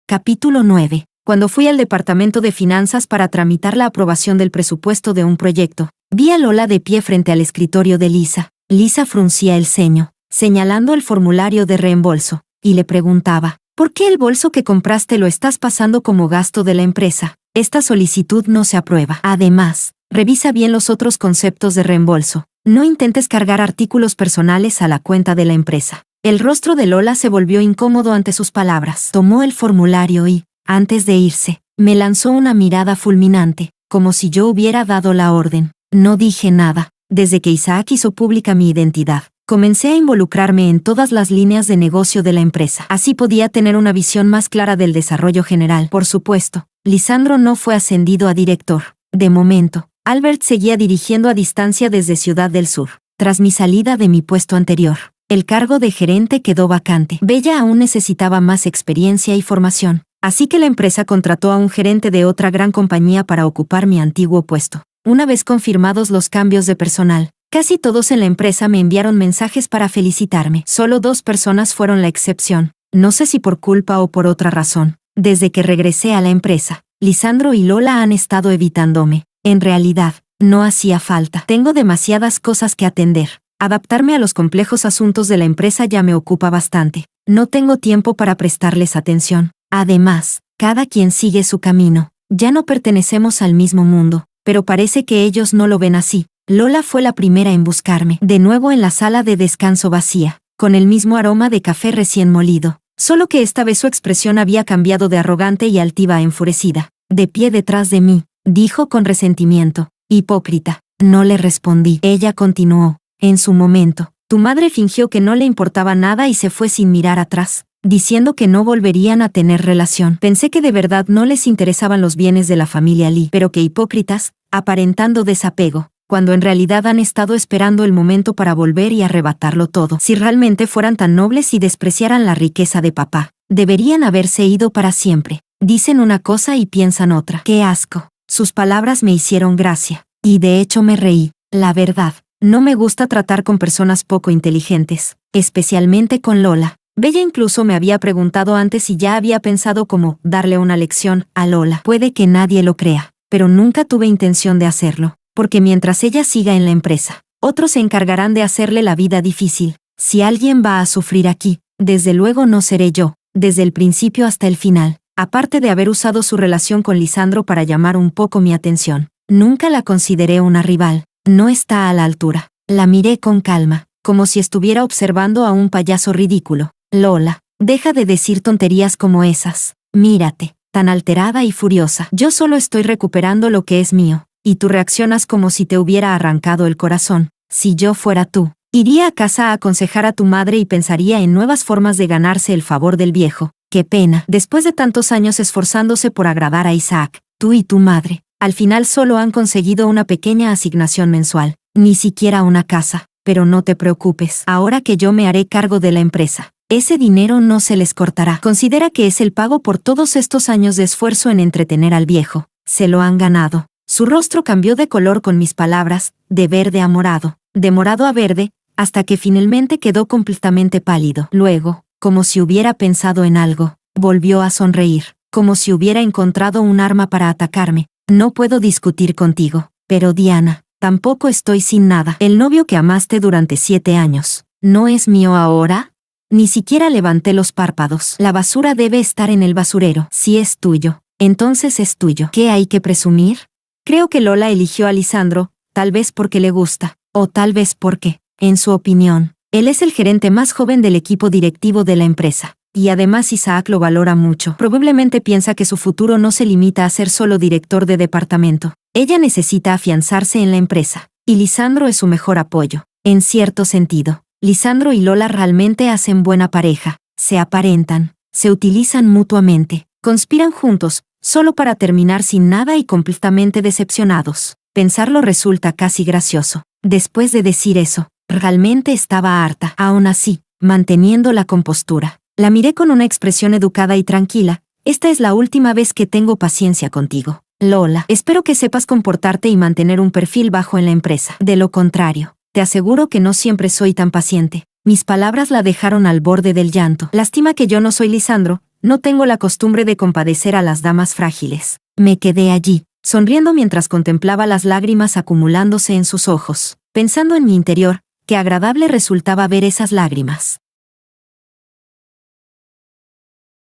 Capítulo 9. Cuando fui al departamento de finanzas para tramitar la aprobación del presupuesto de un proyecto, vi a Lola de pie frente al escritorio de Lisa. Lisa fruncía el ceño, señalando el formulario de reembolso, y le preguntaba: ¿por qué el bolso que compraste lo estás pasando como gasto de la empresa? Esta solicitud no se aprueba. Además, revisa bien los otros conceptos de reembolso. No intentes cargar artículos personales a la cuenta de la empresa. El rostro de Lola se volvió incómodo ante sus palabras. Tomó el formulario y, antes de irse, me lanzó una mirada fulminante, como si yo hubiera dado la orden. No dije nada. Desde que Isaac hizo pública mi identidad, comencé a involucrarme en todas las líneas de negocio de la empresa. Así podía tener una visión más clara del desarrollo general. Por supuesto, Lisandro no fue ascendido a director. De momento, Albert seguía dirigiendo a distancia desde Ciudad del Sur. Tras mi salida de mi puesto anterior, el cargo de gerente quedó vacante. Bella aún necesitaba más experiencia y formación, así que la empresa contrató a un gerente de otra gran compañía para ocupar mi antiguo puesto. Una vez confirmados los cambios de personal, casi todos en la empresa me enviaron mensajes para felicitarme. Solo 2 personas fueron la excepción. No sé si por culpa o por otra razón. Desde que regresé a la empresa, Lisandro y Lola han estado evitándome. En realidad, no hacía falta. Tengo demasiadas cosas que atender. Adaptarme a los complejos asuntos de la empresa ya me ocupa bastante. No tengo tiempo para prestarles atención. Además, cada quien sigue su camino. Ya no pertenecemos al mismo mundo, pero parece que ellos no lo ven así. Lola fue la primera en buscarme, de nuevo en la sala de descanso vacía, con el mismo aroma de café recién molido, solo que esta vez su expresión había cambiado de arrogante y altiva a enfurecida. De pie detrás de mí, dijo con resentimiento. Hipócrita. No le respondí. Ella continuó. En su momento, tu madre fingió que no le importaba nada y se fue sin mirar atrás, diciendo que no volverían a tener relación. Pensé que de verdad no les interesaban los bienes de la familia Lee, pero que hipócritas, aparentando desapego, cuando en realidad han estado esperando el momento para volver y arrebatarlo todo. Si realmente fueran tan nobles y despreciaran la riqueza de papá, deberían haberse ido para siempre. Dicen una cosa y piensan otra. ¡Qué asco! Sus palabras me hicieron gracia, y de hecho me reí. La verdad, no me gusta tratar con personas poco inteligentes, especialmente con Lola. Bella incluso me había preguntado antes si ya había pensado cómo darle una lección a Lola. Puede que nadie lo crea, pero nunca tuve intención de hacerlo, porque mientras ella siga en la empresa, otros se encargarán de hacerle la vida difícil. Si alguien va a sufrir aquí, desde luego no seré yo, desde el principio hasta el final. Aparte de haber usado su relación con Lisandro para llamar un poco mi atención, nunca la consideré una rival. No está a la altura. La miré con calma, como si estuviera observando a un payaso ridículo. Lola, deja de decir tonterías como esas. Mírate, tan alterada y furiosa. Yo solo estoy recuperando lo que es mío, y tú reaccionas como si te hubiera arrancado el corazón. Si yo fuera tú, iría a casa a aconsejar a tu madre y pensaría en nuevas formas de ganarse el favor del viejo. Qué pena. Después de tantos años esforzándose por agradar a Isaac, tú y tu madre, al final solo han conseguido una pequeña asignación mensual, ni siquiera una casa. Pero no te preocupes, ahora que yo me haré cargo de la empresa, ese dinero no se les cortará. Considera que es el pago por todos estos años de esfuerzo en entretener al viejo. Se lo han ganado. Su rostro cambió de color con mis palabras, de verde a morado, de morado a verde, hasta que finalmente quedó completamente pálido. Luego, como si hubiera pensado en algo, volvió a sonreír, como si hubiera encontrado un arma para atacarme. No puedo discutir contigo, pero Diana, tampoco estoy sin nada. El novio que amaste durante 7 años, ¿no es mío ahora? Ni siquiera levanté los párpados. La basura debe estar en el basurero. Si es tuyo, entonces es tuyo. ¿Qué hay que presumir? Creo que Lola eligió a Lisandro, tal vez porque le gusta, o tal vez porque, en su opinión, él es el gerente más joven del equipo directivo de la empresa. Y además Isaac lo valora mucho. Probablemente piensa que su futuro no se limita a ser solo director de departamento. Ella necesita afianzarse en la empresa, y Lisandro es su mejor apoyo. En cierto sentido, Lisandro y Lola realmente hacen buena pareja. Se aparentan, se utilizan mutuamente, conspiran juntos, solo para terminar sin nada y completamente decepcionados. Pensarlo resulta casi gracioso. Después de decir eso, realmente estaba harta. Aún así, manteniendo la compostura, la miré con una expresión educada y tranquila. Esta es la última vez que tengo paciencia contigo, Lola. Espero que sepas comportarte y mantener un perfil bajo en la empresa. De lo contrario, te aseguro que no siempre soy tan paciente. Mis palabras la dejaron al borde del llanto. Lástima que yo no soy Lisandro, no tengo la costumbre de compadecer a las damas frágiles. Me quedé allí, sonriendo mientras contemplaba las lágrimas acumulándose en sus ojos, pensando en mi interior, qué agradable resultaba ver esas lágrimas.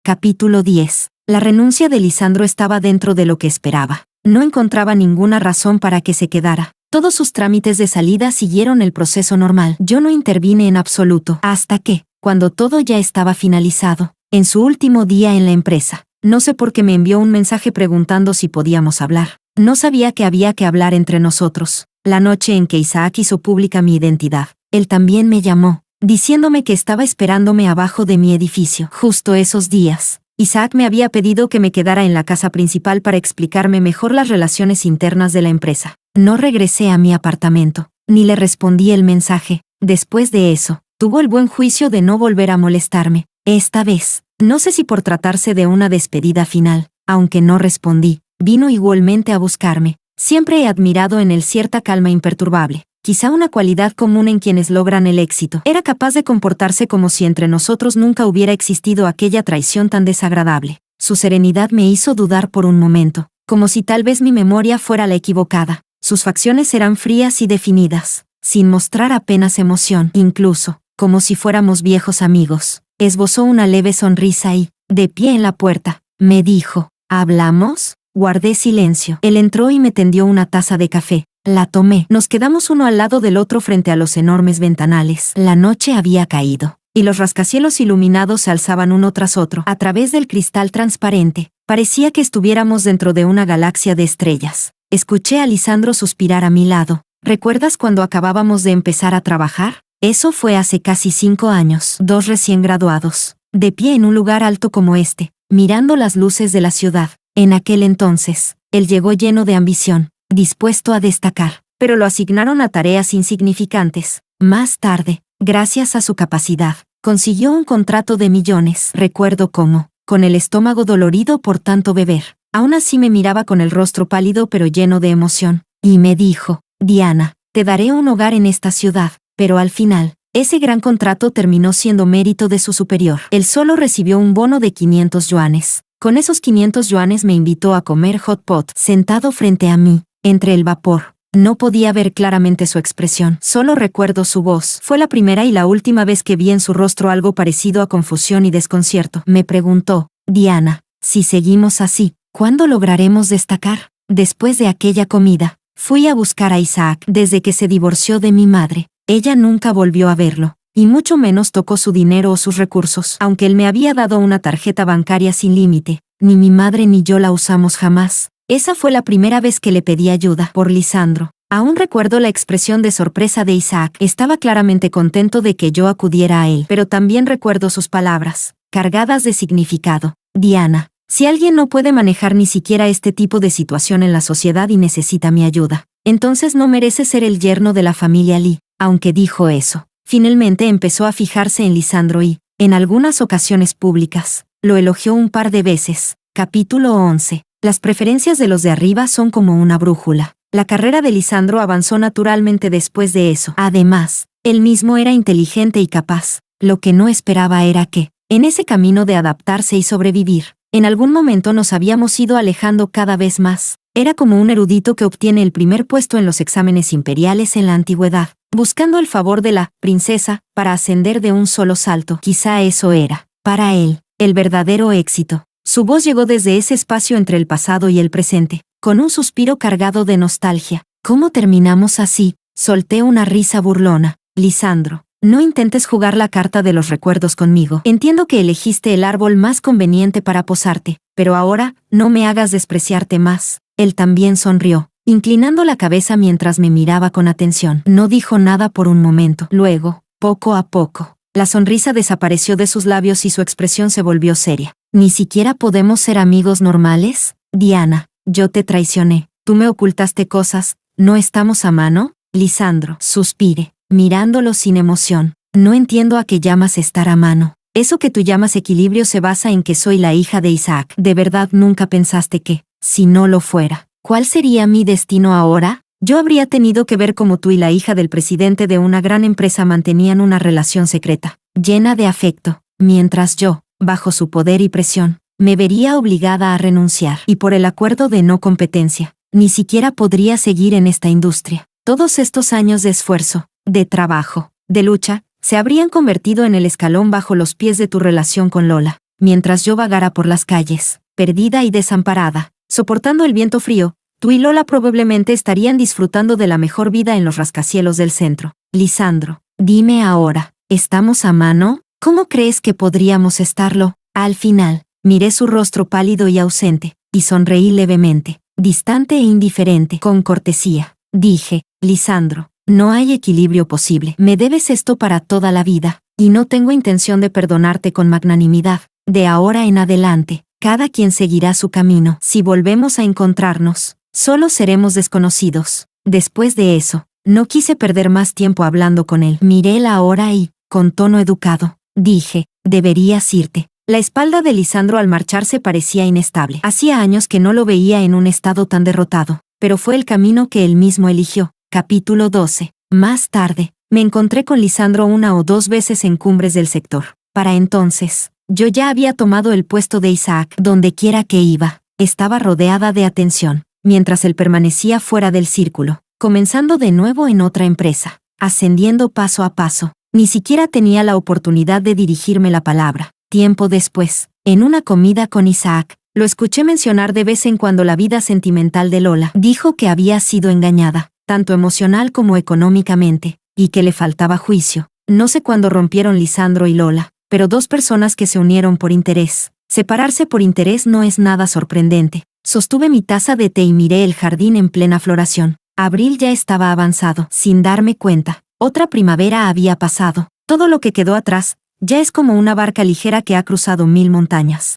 Capítulo 10. La renuncia de Lisandro estaba dentro de lo que esperaba. No encontraba ninguna razón para que se quedara. Todos sus trámites de salida siguieron el proceso normal. Yo no intervine en absoluto, hasta que, cuando todo ya estaba finalizado, en su último día en la empresa, no sé por qué me envió un mensaje preguntando si podíamos hablar. No sabía que había que hablar entre nosotros. La noche en que Isaac hizo pública mi identidad, él también me llamó, diciéndome que estaba esperándome abajo de mi edificio. Justo esos días, Isaac me había pedido que me quedara en la casa principal para explicarme mejor las relaciones internas de la empresa. No regresé a mi apartamento, ni le respondí el mensaje. Después de eso, tuvo el buen juicio de no volver a molestarme. Esta vez, no sé si por tratarse de una despedida final, aunque no respondí, vino igualmente a buscarme. Siempre he admirado en él cierta calma imperturbable, quizá una cualidad común en quienes logran el éxito. Era capaz de comportarse como si entre nosotros nunca hubiera existido aquella traición tan desagradable. Su serenidad me hizo dudar por un momento, como si tal vez mi memoria fuera la equivocada. Sus facciones eran frías y definidas, sin mostrar apenas emoción, incluso, como si fuéramos viejos amigos. Esbozó una leve sonrisa y, de pie en la puerta, me dijo, ¿hablamos? Guardé silencio. Él entró y me tendió una taza de café. La tomé. Nos quedamos uno al lado del otro frente a los enormes ventanales. La noche había caído, y los rascacielos iluminados se alzaban uno tras otro. A través del cristal transparente, parecía que estuviéramos dentro de una galaxia de estrellas. Escuché a Lisandro suspirar a mi lado. ¿Recuerdas cuando acabábamos de empezar a trabajar? Eso fue hace casi 5 años. 2 recién graduados, de pie en un lugar alto como este, mirando las luces de la ciudad. En aquel entonces, él llegó lleno de ambición, dispuesto a destacar, pero lo asignaron a tareas insignificantes. Más tarde, gracias a su capacidad, consiguió un contrato de millones. Recuerdo cómo, con el estómago dolorido por tanto beber, aún así me miraba con el rostro pálido pero lleno de emoción, y me dijo, Diana, te daré un hogar en esta ciudad. Pero al final, ese gran contrato terminó siendo mérito de su superior. Él solo recibió un bono de 500 yuanes. Con esos 500 yuanes me invitó a comer hot pot. Sentado frente a mí, entre el vapor, no podía ver claramente su expresión. Solo recuerdo su voz. Fue la primera y la última vez que vi en su rostro algo parecido a confusión y desconcierto. Me preguntó, Diana, si seguimos así, ¿cuándo lograremos destacar? Después de aquella comida, fui a buscar a Isaac. Desde que se divorció de mi madre, ella nunca volvió a verlo, y mucho menos tocó su dinero o sus recursos. Aunque él me había dado una tarjeta bancaria sin límite, ni mi madre ni yo la usamos jamás. Esa fue la primera vez que le pedí ayuda por Lisandro. Aún recuerdo la expresión de sorpresa de Isaac. Estaba claramente contento de que yo acudiera a él, pero también recuerdo sus palabras, cargadas de significado. Diana, si alguien no puede manejar ni siquiera este tipo de situación en la sociedad y necesita mi ayuda, entonces no merece ser el yerno de la familia Lee. Aunque dijo eso, finalmente empezó a fijarse en Lisandro y, en algunas ocasiones públicas, lo elogió un par de veces. Capítulo 11. Las preferencias de los de arriba son como una brújula. La carrera de Lisandro avanzó naturalmente después de eso. Además, él mismo era inteligente y capaz. Lo que no esperaba era que, en ese camino de adaptarse y sobrevivir, en algún momento nos habíamos ido alejando cada vez más. Era como un erudito que obtiene el primer puesto en los exámenes imperiales en la antigüedad, buscando el favor de la princesa para ascender de un solo salto. Quizá eso era, para él, el verdadero éxito. Su voz llegó desde ese espacio entre el pasado y el presente, con un suspiro cargado de nostalgia. ¿Cómo terminamos así? Solté una risa burlona. Lisandro, no intentes jugar la carta de los recuerdos conmigo. Entiendo que elegiste el árbol más conveniente para posarte, pero ahora, no me hagas despreciarte más. Él también sonrió, inclinando la cabeza mientras me miraba con atención. No dijo nada por un momento. Luego, poco a poco, la sonrisa desapareció de sus labios y su expresión se volvió seria. ¿Ni siquiera podemos ser amigos normales? Diana, yo te traicioné. Tú me ocultaste cosas. ¿No estamos a mano? Lisandro, suspiré, mirándolo sin emoción. No entiendo a qué llamas estar a mano. Eso que tú llamas equilibrio se basa en que soy la hija de Isaac. ¿De verdad nunca pensaste que, si no lo fuera, cuál sería mi destino ahora? Yo habría tenido que ver cómo tú y la hija del presidente de una gran empresa mantenían una relación secreta, llena de afecto, mientras yo, bajo su poder y presión, me vería obligada a renunciar. Y por el acuerdo de no competencia, ni siquiera podría seguir en esta industria. Todos estos años de esfuerzo, de trabajo, de lucha, se habrían convertido en el escalón bajo los pies de tu relación con Lola. Mientras yo vagara por las calles, perdida y desamparada, soportando el viento frío, tú y Lola probablemente estarían disfrutando de la mejor vida en los rascacielos del centro. Lisandro, dime ahora, ¿estamos a mano? ¿Cómo crees que podríamos estarlo? Al final, miré su rostro pálido y ausente, y sonreí levemente, distante e indiferente. Con cortesía, dije, Lisandro, no hay equilibrio posible. Me debes esto para toda la vida, y no tengo intención de perdonarte con magnanimidad. De ahora en adelante, cada quien seguirá su camino. Si volvemos a encontrarnos, solo seremos desconocidos. Después de eso, no quise perder más tiempo hablando con él. Miré la hora y, con tono educado, dije, deberías irte. La espalda de Lisandro al marcharse parecía inestable. Hacía años que no lo veía en un estado tan derrotado, pero fue el camino que él mismo eligió. Capítulo 12. Más tarde, me encontré con Lisandro 1 o 2 veces en cumbres del sector. Para entonces, yo ya había tomado el puesto de Isaac. Donde quiera que iba, estaba rodeada de atención, mientras él permanecía fuera del círculo, comenzando de nuevo en otra empresa, ascendiendo paso a paso. Ni siquiera tenía la oportunidad de dirigirme la palabra. Tiempo después, en una comida con Isaac, lo escuché mencionar de vez en cuando la vida sentimental de Lola. Dijo que había sido engañada, tanto emocional como económicamente, y que le faltaba juicio. No sé cuándo rompieron Lisandro y Lola, pero 2 personas que se unieron por interés. Separarse por interés no es nada sorprendente. Sostuve mi taza de té y miré el jardín en plena floración. Abril ya estaba avanzado. Sin darme cuenta, otra primavera había pasado. Todo lo que quedó atrás ya es como una barca ligera que ha cruzado 1000 montañas.